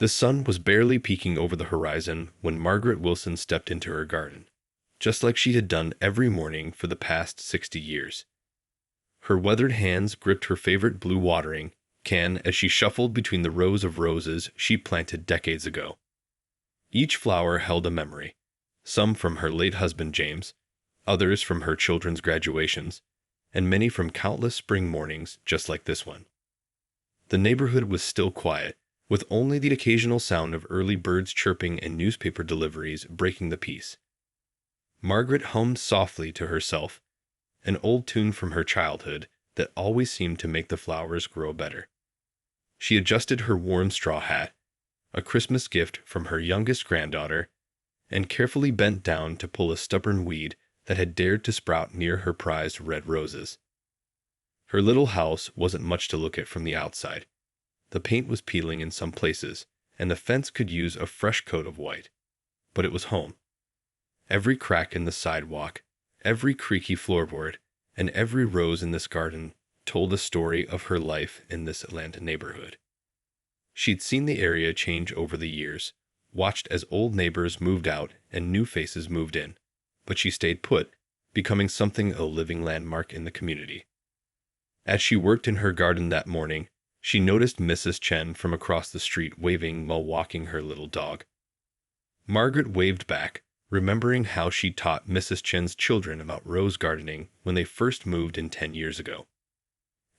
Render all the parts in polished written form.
The sun was barely peeking over the horizon when Margaret Wilson stepped into her garden, just like she had done every morning for the past 60 years. Her weathered hands gripped her favorite blue watering can as she shuffled between the rows of roses she planted decades ago. Each flower held a memory, some from her late husband James, others from her children's graduations, and many from countless spring mornings just like this one. The neighborhood was still quiet, with only the occasional sound of early birds chirping and newspaper deliveries breaking the peace. Margaret hummed softly to herself, an old tune from her childhood that always seemed to make the flowers grow better. She adjusted her warm straw hat, a Christmas gift from her youngest granddaughter, and carefully bent down to pull a stubborn weed that had dared to sprout near her prized red roses. Her little house wasn't much to look at from the outside. The paint was peeling in some places, and the fence could use a fresh coat of white. But it was home. Every crack in the sidewalk, every creaky floorboard, and every rose in this garden told a story of her life in this Atlanta neighborhood. She'd seen the area change over the years, watched as old neighbors moved out and new faces moved in, but she stayed put, becoming something a living landmark in the community. As she worked in her garden that morning, she noticed Mrs. Chen from across the street waving while walking her little dog. Margaret waved back, remembering how she taught Mrs. Chen's children about rose gardening when they first moved in 10 years ago.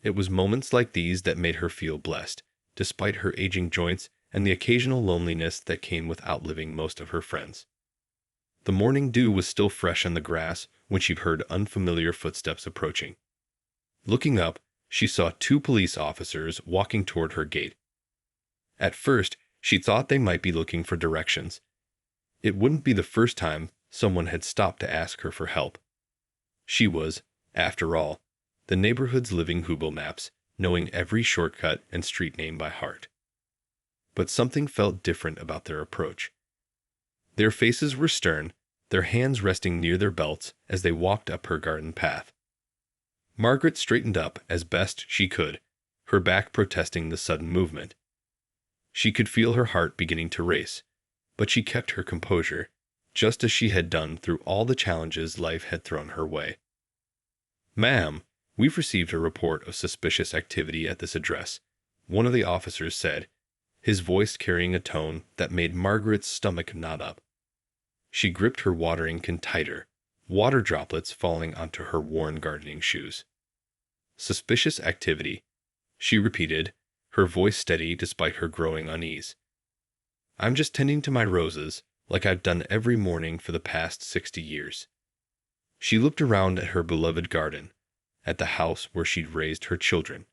It was moments like these that made her feel blessed, despite her aging joints and the occasional loneliness that came with outliving most of her friends. The morning dew was still fresh on the grass when she heard unfamiliar footsteps approaching. Looking up, she saw 2 police officers walking toward her gate. At first, she thought they might be looking for directions. It wouldn't be the first time someone had stopped to ask her for help. She was, after all, the neighborhood's living Google Maps, knowing every shortcut and street name by heart. But something felt different about their approach. Their faces were stern, their hands resting near their belts as they walked up her garden path. Margaret straightened up as best she could, her back protesting the sudden movement. She could feel her heart beginning to race, but she kept her composure, just as she had done through all the challenges life had thrown her way. "Ma'am, we've received a report of suspicious activity at this address," one of the officers said, his voice carrying a tone that made Margaret's stomach knot up. She gripped her watering can tighter, water droplets falling onto her worn gardening shoes. "Suspicious activity," she repeated, her voice steady despite her growing unease. "I'm just tending to my roses, like I've done every morning for the past 60 years. She looked around at her beloved garden, at the house where she'd raised her children,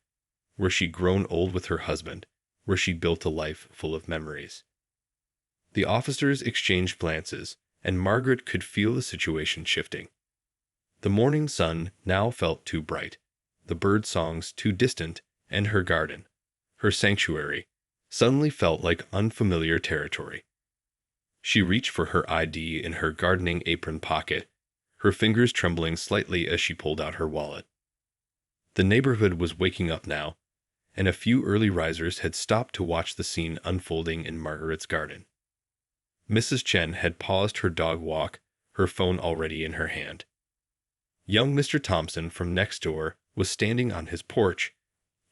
where she'd grown old with her husband, where she'd built a life full of memories. The officers exchanged glances, and Margaret could feel the situation shifting. The morning sun now felt too bright, the bird songs too distant, and her garden, her sanctuary, suddenly felt like unfamiliar territory. She reached for her ID in her gardening apron pocket, her fingers trembling slightly as she pulled out her wallet. The neighborhood was waking up now, and a few early risers had stopped to watch the scene unfolding in Margaret's garden. Mrs. Chen had paused her dog walk, her phone already in her hand. Young Mr. Thompson from next door was standing on his porch,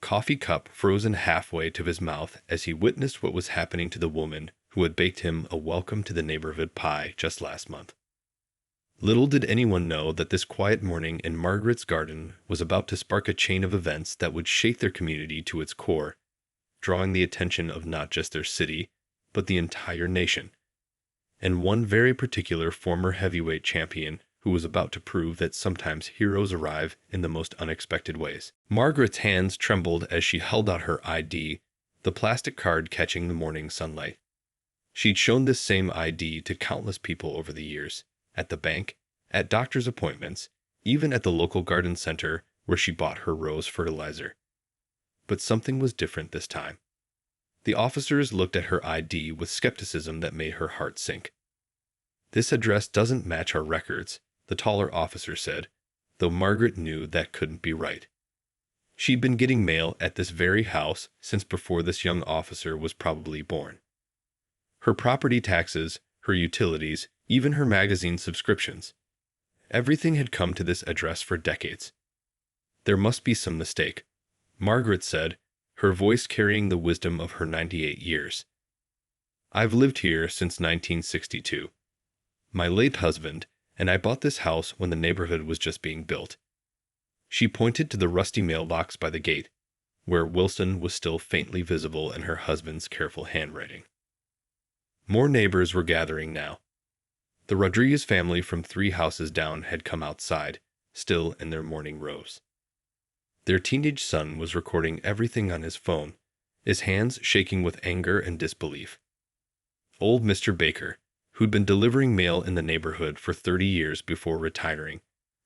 coffee cup frozen halfway to his mouth as he witnessed what was happening to the woman who had baked him a welcome to the neighborhood pie just last month. Little did anyone know that this quiet morning in Margaret's garden was about to spark a chain of events that would shake their community to its core, drawing the attention of not just their city, but the entire nation, and one very particular former heavyweight champion who was about to prove that sometimes heroes arrive in the most unexpected ways. Margaret's hands trembled as she held out her ID, the plastic card catching the morning sunlight. She'd shown this same ID to countless people over the years, at the bank, at doctor's appointments, even at the local garden center where she bought her rose fertilizer. But something was different this time. The officers looked at her ID with skepticism that made her heart sink. "This address doesn't match our records," the taller officer said, though Margaret knew that couldn't be right. She'd been getting mail at this very house since before this young officer was probably born. Her property taxes, her utilities, even her magazine subscriptions. Everything had come to this address for decades. There must be some mistake, Margaret said, her voice carrying the wisdom of her 98 years. I've lived here since 1962. My late husband and I bought this house when the neighborhood was just being built. She pointed to the rusty mailbox by the gate, where Wilson was still faintly visible in her husband's careful handwriting. More neighbors were gathering now. The Rodriguez family from 3 houses down had come outside, still in their morning robes. Their teenage son was recording everything on his phone, his hands shaking with anger and disbelief. Old Mr. Baker, who'd been delivering mail in the neighborhood for 30 years before retiring,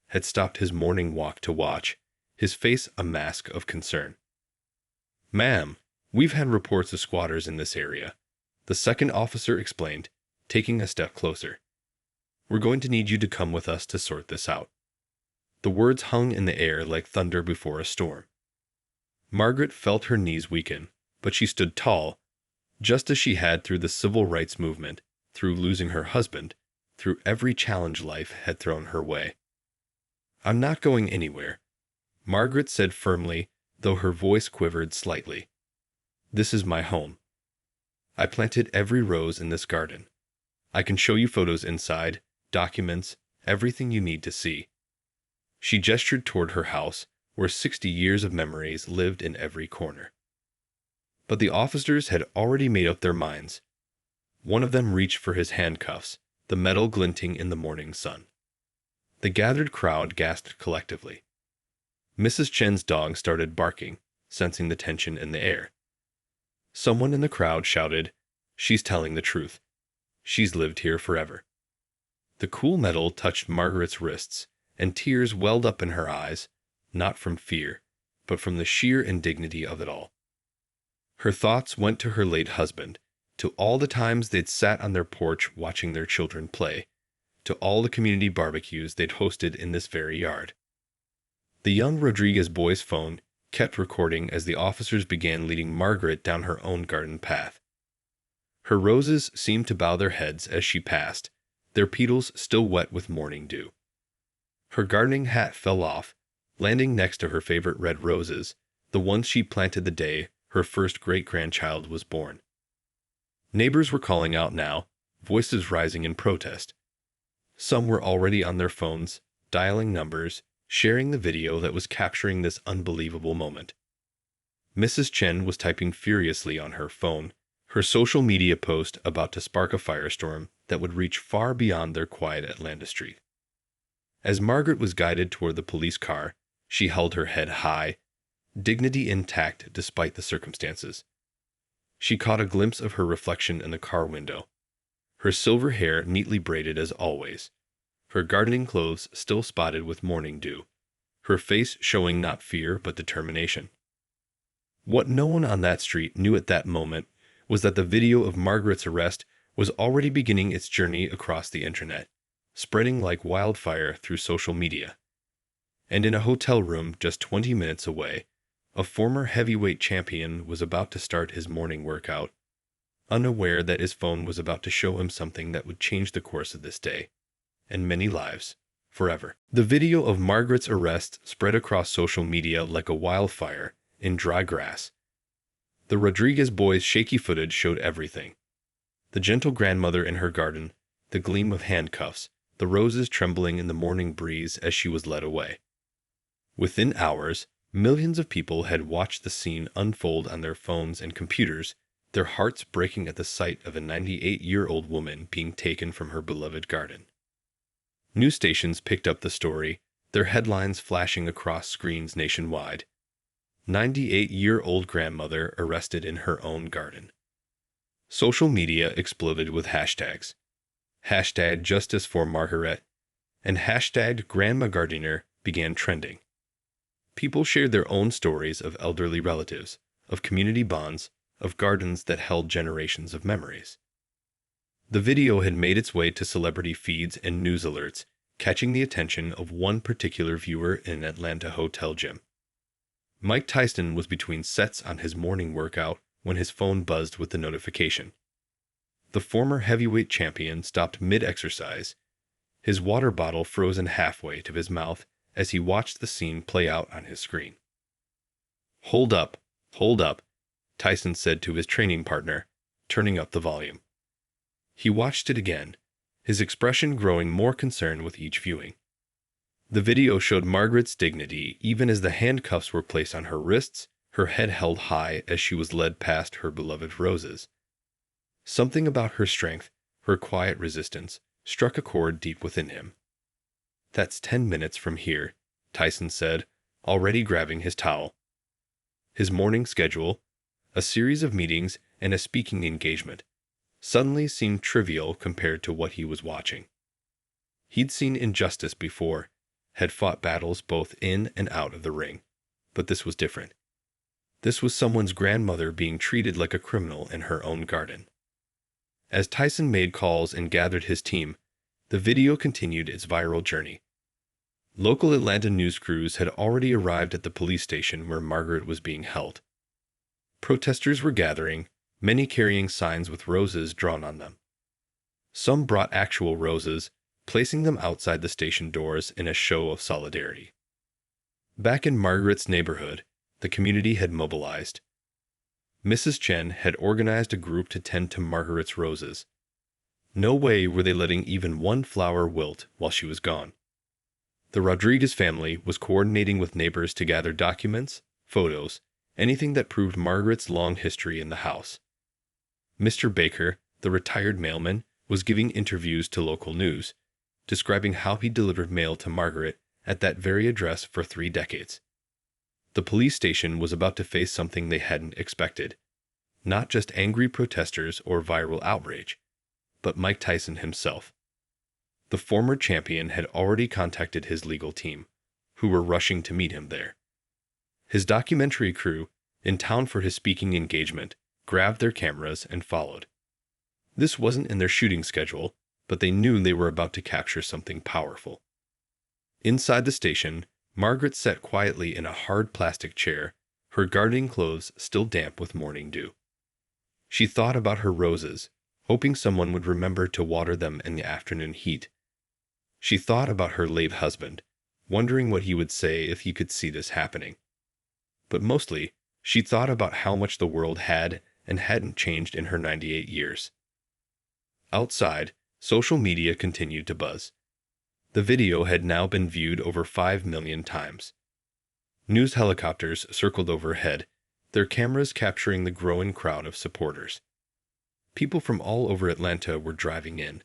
had stopped his morning walk to watch, his face a mask of concern. "Ma'am, we've had reports of squatters in this area," the second officer explained, taking a step closer. "We're going to need you to come with us to sort this out." The words hung in the air like thunder before a storm. Margaret felt her knees weaken, but she stood tall, just as she had through the civil rights movement, through losing her husband, through every challenge life had thrown her way. "I'm not going anywhere," Margaret said firmly, though her voice quivered slightly. "This is my home. I planted every rose in this garden. I can show you photos inside, documents, everything you need to see." She gestured toward her house, where 60 years of memories lived in every corner. But the officers had already made up their minds. One of them reached for his handcuffs, the metal glinting in the morning sun. The gathered crowd gasped collectively. Mrs. Chen's dog started barking, sensing the tension in the air. Someone in the crowd shouted, "She's telling the truth. She's lived here forever." The cool metal touched Margaret's wrists, and tears welled up in her eyes, not from fear, but from the sheer indignity of it all. Her thoughts went to her late husband, to all the times they'd sat on their porch watching their children play, to all the community barbecues they'd hosted in this very yard. The young Rodriguez boy's phone kept recording as the officers began leading Margaret down her own garden path. Her roses seemed to bow their heads as she passed, their petals still wet with morning dew. Her gardening hat fell off, landing next to her favorite red roses, the ones she planted the day her first great-grandchild was born. Neighbors were calling out now, voices rising in protest. Some were already on their phones, dialing numbers, sharing the video that was capturing this unbelievable moment. Mrs. Chen was typing furiously on her phone, her social media post about to spark a firestorm that would reach far beyond their quiet Atlanta street. As Margaret was guided toward the police car, she held her head high, dignity intact despite the circumstances. She caught a glimpse of her reflection in the car window, her silver hair neatly braided as always, her gardening clothes still spotted with morning dew, her face showing not fear but determination. What no one on that street knew at that moment was that the video of Margaret's arrest was already beginning its journey across the internet, spreading like wildfire through social media. And in a hotel room just 20 minutes away, a former heavyweight champion was about to start his morning workout, unaware that his phone was about to show him something that would change the course of this day, and many lives, forever. The video of Margaret's arrest spread across social media like a wildfire in dry grass. The Rodriguez boys' shaky footage showed everything. The gentle grandmother in her garden, the gleam of handcuffs, the roses trembling in the morning breeze as she was led away. Within hours, millions of people had watched the scene unfold on their phones and computers, their hearts breaking at the sight of a 98-year-old woman being taken from her beloved garden. News stations picked up the story, their headlines flashing across screens nationwide. 98-year-old grandmother arrested in her own garden. Social media exploded with hashtags. Hashtag Justice for Margaret and hashtag Grandma Gardener began trending. People shared their own stories of elderly relatives, of community bonds, of gardens that held generations of memories. The video had made its way to celebrity feeds and news alerts, catching the attention of one particular viewer in an Atlanta hotel gym. Mike Tyson was between sets on his morning workout when his phone buzzed with the notification. The former heavyweight champion stopped mid-exercise, his water bottle frozen halfway to his mouth as he watched the scene play out on his screen. "Hold up, hold up," Tyson said to his training partner, turning up the volume. He watched it again, his expression growing more concerned with each viewing. The video showed Margaret's dignity even as the handcuffs were placed on her wrists, her head held high as she was led past her beloved roses. Something about her strength, her quiet resistance, struck a chord deep within him. "That's 10 minutes from here," Tyson said, already grabbing his towel. His morning schedule, a series of meetings and a speaking engagement, suddenly seemed trivial compared to what he was watching. He'd seen injustice before, had fought battles both in and out of the ring, but this was different. This was someone's grandmother being treated like a criminal in her own garden. As Tyson made calls and gathered his team, the video continued its viral journey. Local Atlanta news crews had already arrived at the police station where Margaret was being held. Protesters were gathering, many carrying signs with roses drawn on them. Some brought actual roses, placing them outside the station doors in a show of solidarity. Back in Margaret's neighborhood, the community had mobilized. Mrs. Chen had organized a group to tend to Margaret's roses. No way were they letting even one flower wilt while she was gone. The Rodriguez family was coordinating with neighbors to gather documents, photos, anything that proved Margaret's long history in the house. Mr. Baker, the retired mailman, was giving interviews to local news, describing how he delivered mail to Margaret at that very address for 3 decades. The police station was about to face something they hadn't expected. Not just angry protesters or viral outrage, but Mike Tyson himself. The former champion had already contacted his legal team, who were rushing to meet him there. His documentary crew, in town for his speaking engagement, grabbed their cameras and followed. This wasn't in their shooting schedule, but they knew they were about to capture something powerful. Inside the station, Margaret sat quietly in a hard plastic chair, her gardening clothes still damp with morning dew. She thought about her roses, hoping someone would remember to water them in the afternoon heat. She thought about her late husband, wondering what he would say if he could see this happening. But mostly, she thought about how much the world had and hadn't changed in her 98 years. Outside, social media continued to buzz. The video had now been viewed over 5 million times. News helicopters circled overhead, their cameras capturing the growing crowd of supporters. People from all over Atlanta were driving in,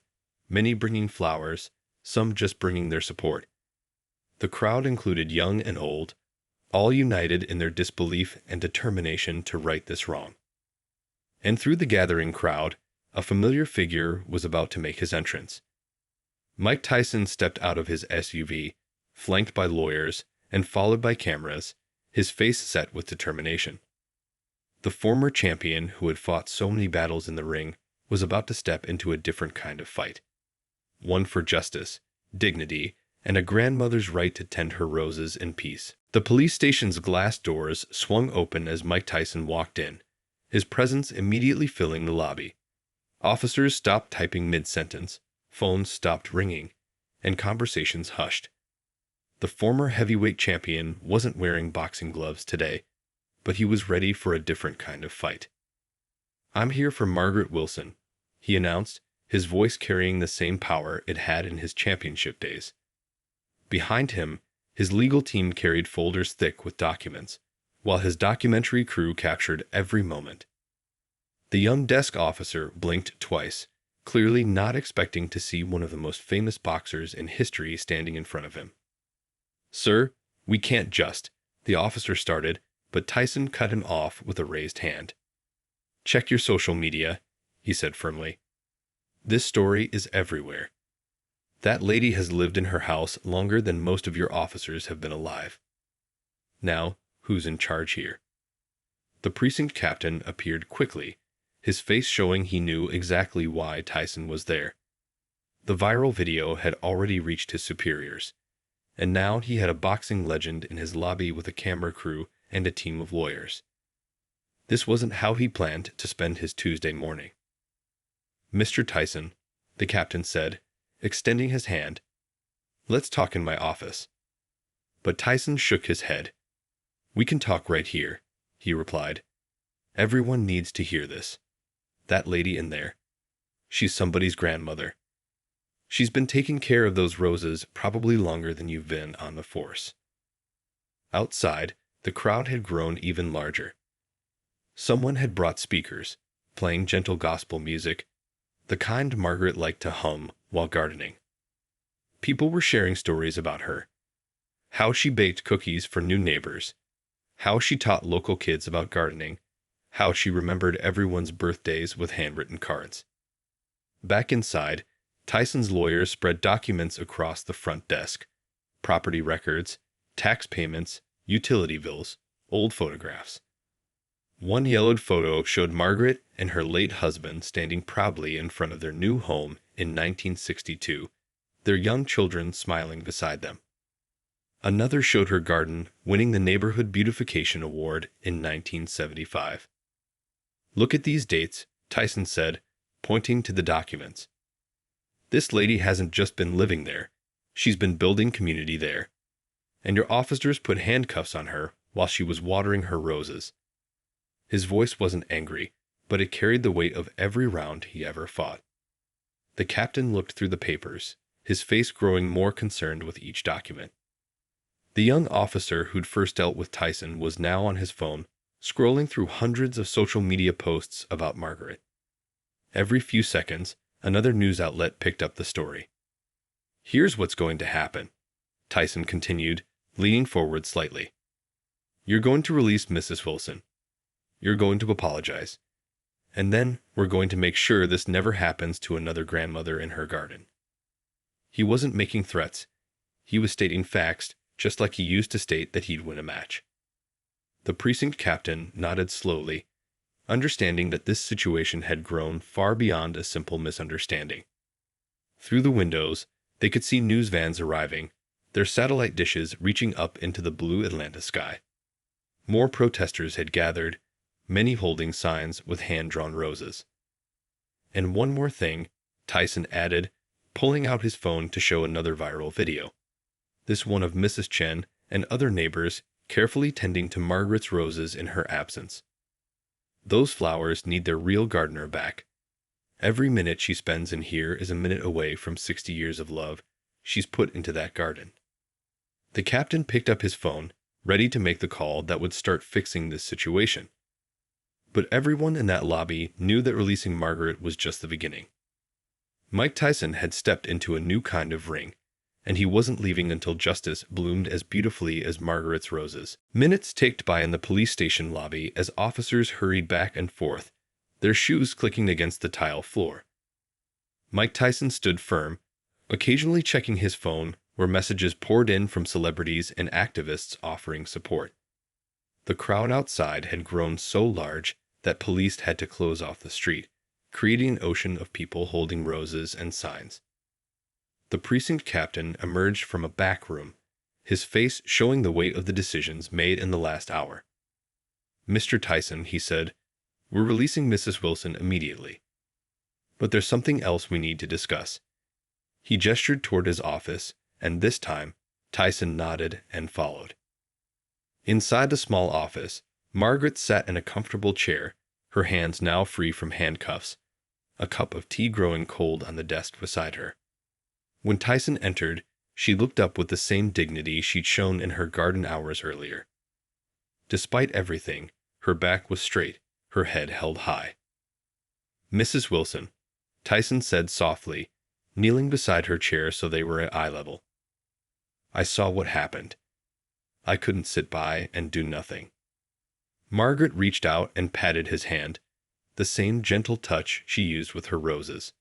many bringing flowers, some just bringing their support. The crowd included young and old, all united in their disbelief and determination to right this wrong. And through the gathering crowd, a familiar figure was about to make his entrance. Mike Tyson stepped out of his SUV, flanked by lawyers and followed by cameras, his face set with determination. The former champion who had fought so many battles in the ring was about to step into a different kind of fight. One for justice, dignity, and a grandmother's right to tend her roses in peace. The police station's glass doors swung open as Mike Tyson walked in, his presence immediately filling the lobby. Officers stopped typing mid-sentence, phones stopped ringing, and conversations hushed. The former heavyweight champion wasn't wearing boxing gloves today, but he was ready for a different kind of fight. "I'm here for Margaret Wilson," he announced, his voice carrying the same power it had in his championship days. Behind him, his legal team carried folders thick with documents, while his documentary crew captured every moment. The young desk officer blinked twice, clearly not expecting to see one of the most famous boxers in history standing in front of him. "Sir, we can't just," the officer started, but Tyson cut him off with a raised hand. "Check your social media," he said firmly. "This story is everywhere. That lady has lived in her house longer than most of your officers have been alive. Now, who's in charge here?" The precinct captain appeared quickly, his face showing he knew exactly why Tyson was there. The viral video had already reached his superiors, and now he had a boxing legend in his lobby with a camera crew and a team of lawyers. This wasn't how he planned to spend his Tuesday morning. "Mr. Tyson," the captain said, extending his hand. "Let's talk in my office." But Tyson shook his head. "We can talk right here," he replied. "Everyone needs to hear this. That lady in there. She's somebody's grandmother. She's been taking care of those roses probably longer than you've been on the force." Outside, the crowd had grown even larger. Someone had brought speakers, playing gentle gospel music, the kind Margaret liked to hum while gardening. People were sharing stories about her. How she baked cookies for new neighbors, how she taught local kids about gardening, how she remembered everyone's birthdays with handwritten cards. Back inside, Tyson's lawyer spread documents across the front desk: property records, tax payments, utility bills, old photographs. One yellowed photo showed Margaret and her late husband standing proudly in front of their new home in 1962, their young children smiling beside them. Another showed her garden winning the Neighborhood Beautification Award in 1975. "Look at these dates," Tyson said, pointing to the documents. "This lady hasn't just been living there, she's been building community there. And your officers put handcuffs on her while she was watering her roses." His voice wasn't angry, but it carried the weight of every round he ever fought. The captain looked through the papers, his face growing more concerned with each document. The young officer who'd first dealt with Tyson was now on his phone, scrolling through hundreds of social media posts about Margaret. Every few seconds, another news outlet picked up the story. "Here's what's going to happen," Tyson continued, leaning forward slightly. "You're going to release Mrs. Wilson. You're going to apologize. And then we're going to make sure this never happens to another grandmother in her garden." He wasn't making threats. He was stating facts, just like he used to state that he'd win a match. The precinct captain nodded slowly, understanding that this situation had grown far beyond a simple misunderstanding. Through the windows, they could see news vans arriving, their satellite dishes reaching up into the blue Atlanta sky. More protesters had gathered, many holding signs with hand-drawn roses. "And one more thing," Tyson added, pulling out his phone to show another viral video. This one of Mrs. Chen and other neighbors carefully tending to Margaret's roses in her absence. "Those flowers need their real gardener back. Every minute she spends in here is a minute away from 60 years of love she's put into that garden." The captain picked up his phone, ready to make the call that would start fixing this situation. But everyone in that lobby knew that releasing Margaret was just the beginning. Mike Tyson had stepped into a new kind of ring, and he wasn't leaving until justice bloomed as beautifully as Margaret's roses. Minutes ticked by in the police station lobby as officers hurried back and forth, their shoes clicking against the tile floor. Mike Tyson stood firm, occasionally checking his phone where messages poured in from celebrities and activists offering support. The crowd outside had grown so large that police had to close off the street, creating an ocean of people holding roses and signs. The precinct captain emerged from a back room, his face showing the weight of the decisions made in the last hour. "Mr. Tyson," he said, "we're releasing Mrs. Wilson immediately. But there's something else we need to discuss." He gestured toward his office, and this time, Tyson nodded and followed. Inside the small office, Margaret sat in a comfortable chair, her hands now free from handcuffs, a cup of tea growing cold on the desk beside her. When Tyson entered, she looked up with the same dignity she'd shown in her garden hours earlier. Despite everything, her back was straight, her head held high. "Mrs. Wilson," Tyson said softly, kneeling beside her chair so they were at eye level. "I saw what happened. I couldn't sit by and do nothing." Margaret reached out and patted his hand, the same gentle touch she used with her roses.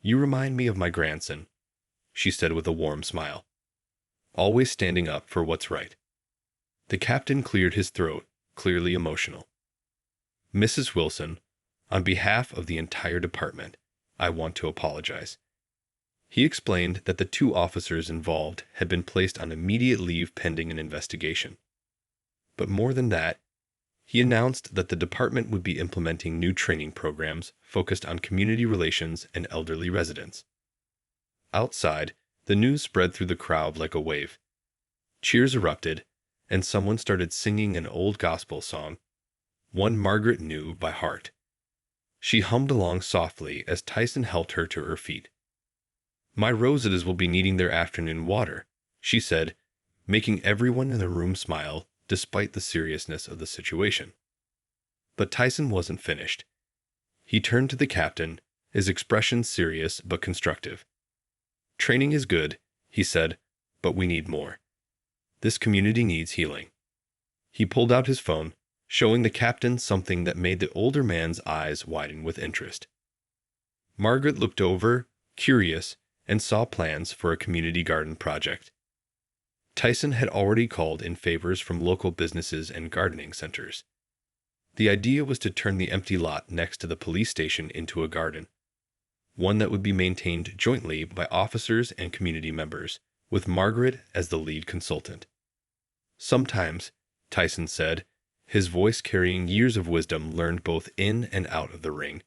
"You remind me of my grandson," she said with a warm smile. "Always standing up for what's right." The captain cleared his throat, clearly emotional. "Mrs. Wilson, on behalf of the entire department, I want to apologize." He explained that the 2 officers involved had been placed on immediate leave pending an investigation. But more than that, He announced that the department would be implementing new training programs focused on community relations and elderly residents. Outside, the news spread through the crowd like a wave. Cheers erupted, and someone started singing an old gospel song, one Margaret knew by heart. She hummed along softly as Tyson helped her to her feet. "My roses will be needing their afternoon water," she said, making everyone in the room smile despite the seriousness of the situation. But Tyson wasn't finished. He turned to the captain, his expression serious but constructive. "Training is good," he said, "but we need more. This community needs healing." He pulled out his phone, showing the captain something that made the older man's eyes widen with interest. Margaret looked over, curious, and saw plans for a community garden project. Tyson had already called in favors from local businesses and gardening centers. The idea was to turn the empty lot next to the police station into a garden, one that would be maintained jointly by officers and community members, with Margaret as the lead consultant. "Sometimes," Tyson said, his voice carrying years of wisdom learned both in and out of the ring,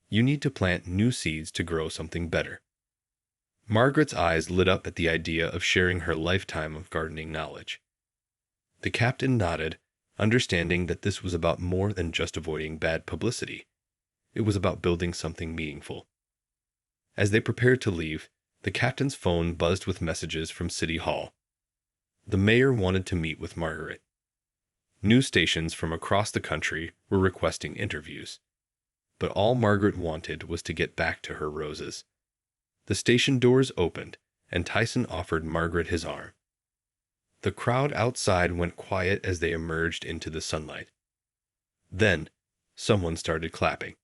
"you need to plant new seeds to grow something better." Margaret's eyes lit up at the idea of sharing her lifetime of gardening knowledge. The captain nodded, understanding that this was about more than just avoiding bad publicity. It was about building something meaningful. As they prepared to leave, the captain's phone buzzed with messages from City Hall. The mayor wanted to meet with Margaret. News stations from across the country were requesting interviews. But all Margaret wanted was to get back to her roses. The station doors opened, and Tyson offered Margaret his arm. The crowd outside went quiet as they emerged into the sunlight. Then, someone started clapping.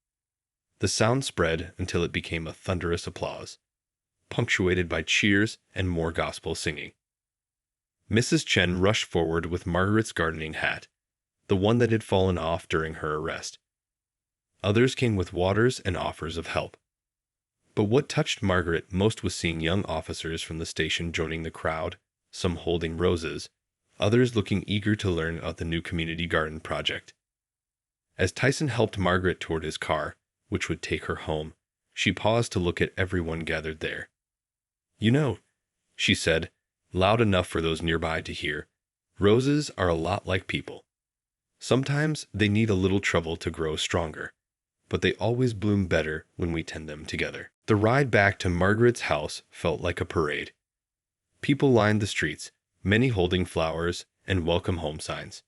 The sound spread until it became a thunderous applause, punctuated by cheers and more gospel singing. Mrs. Chen rushed forward with Margaret's gardening hat, the one that had fallen off during her arrest. Others came with waters and offers of help. But what touched Margaret most was seeing young officers from the station joining the crowd, some holding roses, others looking eager to learn about the new community garden project. As Tyson helped Margaret toward his car, which would take her home, she paused to look at everyone gathered there. "You know," she said, loud enough for those nearby to hear, "roses are a lot like people. Sometimes they need a little trouble to grow stronger, but they always bloom better when we tend them together." The ride back to Margaret's house felt like a parade. People lined the streets, many holding flowers and welcome home signs.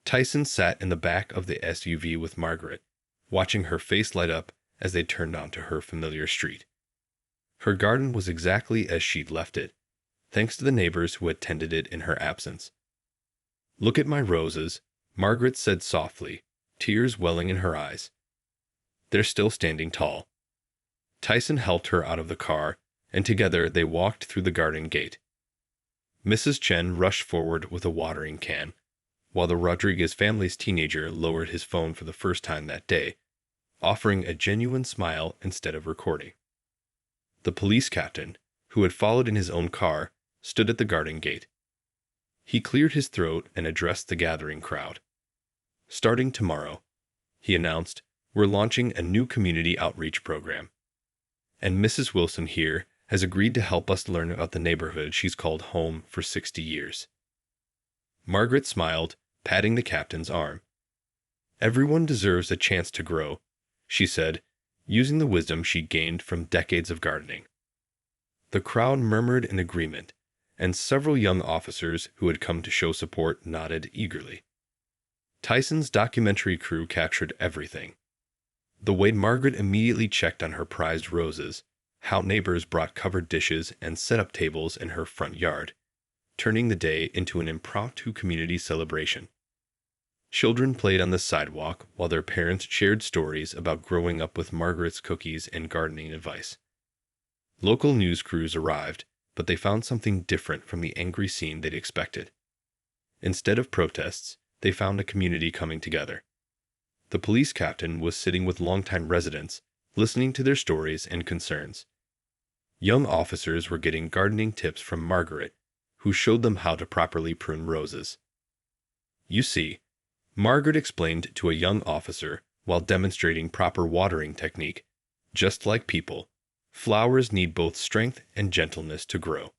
Tyson sat in the back of the SUV with Margaret, watching her face light up as they turned onto her familiar street. Her garden was exactly as she'd left it, thanks to the neighbors who had tended it in her absence. "Look at my roses," Margaret said softly, tears welling in her eyes. "They're still standing tall." Tyson helped her out of the car, and together they walked through the garden gate. Mrs. Chen rushed forward with a watering can, while the Rodriguez family's teenager lowered his phone for the first time that day, offering a genuine smile instead of recording. The police captain, who had followed in his own car, stood at the garden gate. He cleared his throat and addressed the gathering crowd. "Starting tomorrow," he announced, "we're launching a new community outreach program. And Mrs. Wilson here has agreed to help us learn about the neighborhood she's called home for 60 years. Margaret smiled, patting the captain's arm. "Everyone deserves a chance to grow," she said, using the wisdom she gained from decades of gardening. The crowd murmured in agreement, and several young officers who had come to show support nodded eagerly. Tyson's documentary crew captured everything. The way Margaret immediately checked on her prized roses, how neighbors brought covered dishes and set up tables in her front yard, turning the day into an impromptu community celebration. Children played on the sidewalk while their parents shared stories about growing up with Margaret's cookies and gardening advice. Local news crews arrived, but they found something different from the angry scene they'd expected. Instead of protests, they found a community coming together. The police captain was sitting with longtime residents, listening to their stories and concerns. Young officers were getting gardening tips from Margaret, who showed them how to properly prune roses. "You see," Margaret explained to a young officer while demonstrating proper watering technique. Just like people, flowers need both strength and gentleness to grow.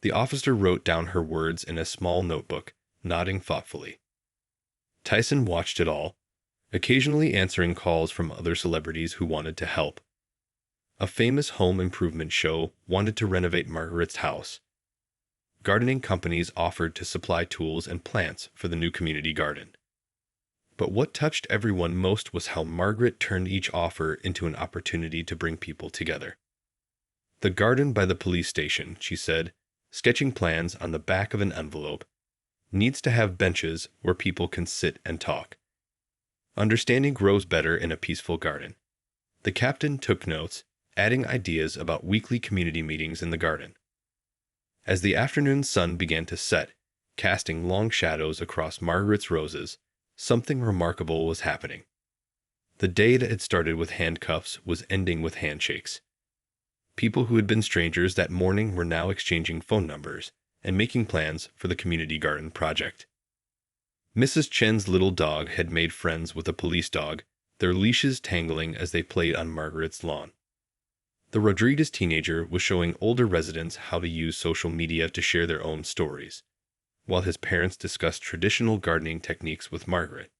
The officer wrote down her words in a small notebook, nodding thoughtfully. Tyson watched it all, occasionally answering calls from other celebrities who wanted to help. A famous home improvement show wanted to renovate Margaret's house. Gardening companies offered to supply tools and plants for the new community garden. But what touched everyone most was how Margaret turned each offer into an opportunity to bring people together. "The garden by the police station," she said, sketching plans on the back of an envelope, "needs to have benches where people can sit and talk. Understanding grows better in a peaceful garden." The captain took notes, adding ideas about weekly community meetings in the garden. As the afternoon sun began to set, casting long shadows across Margaret's roses, something remarkable was happening. The day that had started with handcuffs was ending with handshakes. People who had been strangers that morning were now exchanging phone numbers and making plans for the community garden project. Mrs. Chen's little dog had made friends with a police dog, their leashes tangling as they played on Margaret's lawn. The Rodriguez teenager was showing older residents how to use social media to share their own stories, while his parents discussed traditional gardening techniques with Margaret.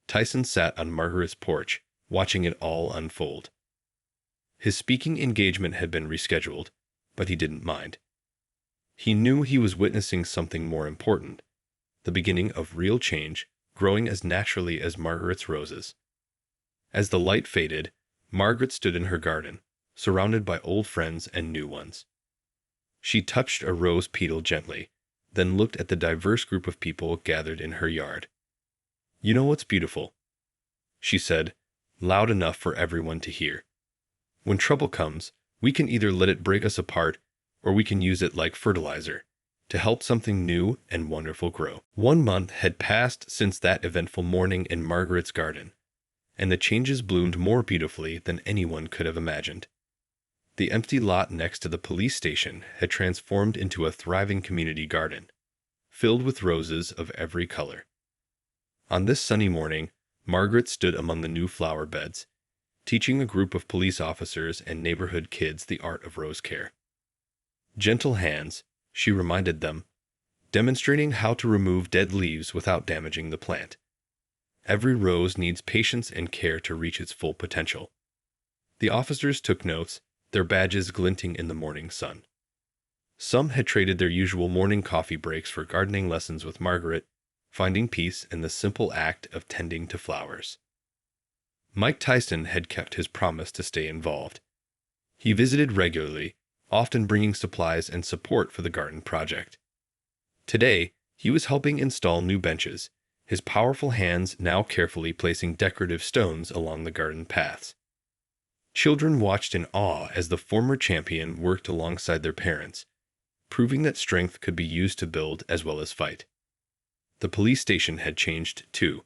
Tyson sat on Margaret's porch, watching it all unfold. His speaking engagement had been rescheduled, but he didn't mind. He knew he was witnessing something more important, the beginning of real change, growing as naturally as Margaret's roses. As the light faded, Margaret stood in her garden, surrounded by old friends and new ones. She touched a rose petal gently, then looked at the diverse group of people gathered in her yard. "You know what's beautiful?" she said, loud enough for everyone to hear. "When trouble comes, we can either let it break us apart, or we can use it like fertilizer to help something new and wonderful grow." 1 month had passed since that eventful morning in Margaret's garden, and the changes bloomed more beautifully than anyone could have imagined. The empty lot next to the police station had transformed into a thriving community garden, filled with roses of every color. On this sunny morning, Margaret stood among the new flower beds, teaching a group of police officers and neighborhood kids the art of rose care. "Gentle hands," she reminded them, demonstrating how to remove dead leaves without damaging the plant. "Every rose needs patience and care to reach its full potential." The officers took notes, their badges glinting in the morning sun. Some had traded their usual morning coffee breaks for gardening lessons with Margaret, finding peace in the simple act of tending to flowers. Mike Tyson had kept his promise to stay involved. He visited regularly, often bringing supplies and support for the garden project. Today, he was helping install new benches, his powerful hands now carefully placing decorative stones along the garden paths. Children watched in awe as the former champion worked alongside their parents, proving that strength could be used to build as well as fight. The police station had changed too.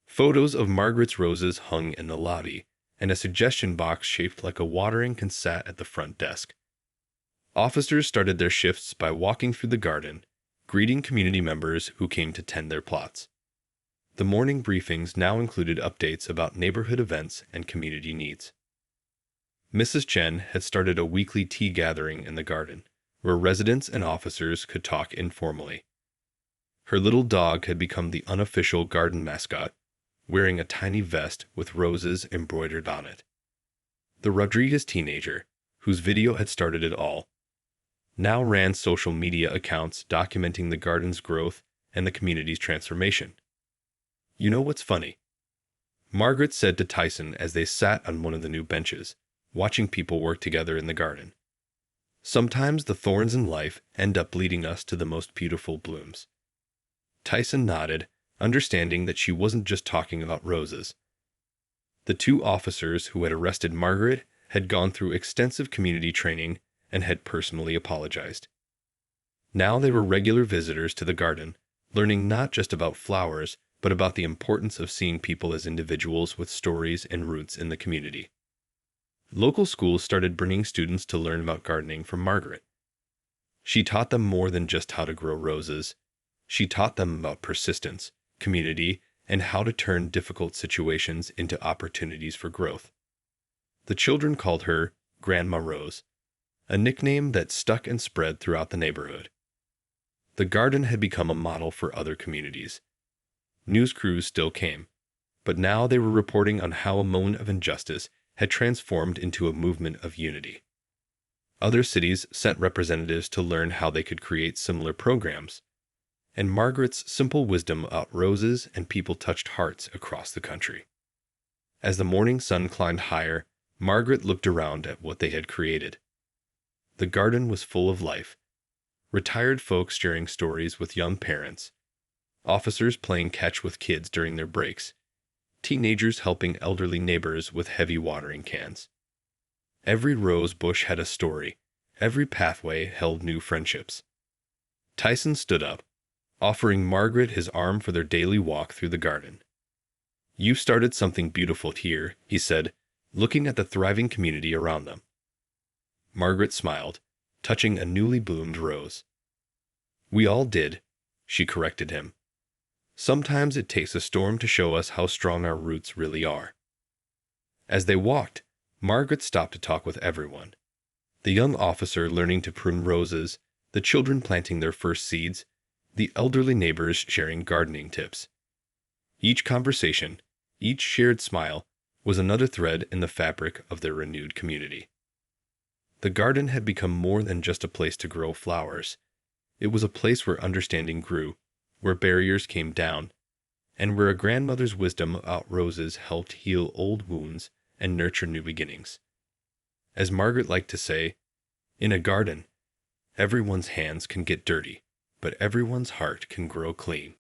Photos of Margaret's roses hung in the lobby, and a suggestion box shaped like a watering can sat at the front desk. Officers started their shifts by walking through the garden, greeting community members who came to tend their plots. The morning briefings now included updates about neighborhood events and community needs. Mrs. Chen had started a weekly tea gathering in the garden, where residents and officers could talk informally. Her little dog had become the unofficial garden mascot, wearing a tiny vest with roses embroidered on it. The Rodriguez teenager, whose video had started it all, now ran social media accounts documenting the garden's growth and the community's transformation. "You know what's funny?" Margaret said to Tyson as they sat on one of the new benches, watching people work together in the garden. "Sometimes the thorns in life end up leading us to the most beautiful blooms." Tyson nodded, understanding that she wasn't just talking about roses. The 2 officers who had arrested Margaret had gone through extensive community training and had personally apologized. Now they were regular visitors to the garden, learning not just about flowers, but about the importance of seeing people as individuals with stories and roots in the community. Local schools started bringing students to learn about gardening from Margaret. She taught them more than just how to grow roses. She taught them about persistence, community, and how to turn difficult situations into opportunities for growth. The children called her Grandma Rose, a nickname that stuck and spread throughout the neighborhood. The garden had become a model for other communities. News crews still came, but now they were reporting on how a moment of injustice had transformed into a movement of unity. Other cities sent representatives to learn how they could create similar programs, and Margaret's simple wisdom about roses and people touched hearts across the country. As the morning sun climbed higher, Margaret looked around at what they had created. The garden was full of life. Retired folks sharing stories with young parents, officers playing catch with kids during their breaks, teenagers helping elderly neighbors with heavy watering cans. Every rose bush had a story. Every pathway held new friendships. Tyson stood up, offering Margaret his arm for their daily walk through the garden. "You started something beautiful here," he said, looking at the thriving community around them. Margaret smiled, touching a newly bloomed rose. "We all did," she corrected him. "Sometimes it takes a storm to show us how strong our roots really are." As they walked, Margaret stopped to talk with everyone. The young officer learning to prune roses, the children planting their first seeds, the elderly neighbors sharing gardening tips. Each conversation, each shared smile, was another thread in the fabric of their renewed community. The garden had become more than just a place to grow flowers. It was a place where understanding grew, where barriers came down, and where a grandmother's wisdom about roses helped heal old wounds and nurture new beginnings. As Margaret liked to say, in a garden, everyone's hands can get dirty, but everyone's heart can grow clean.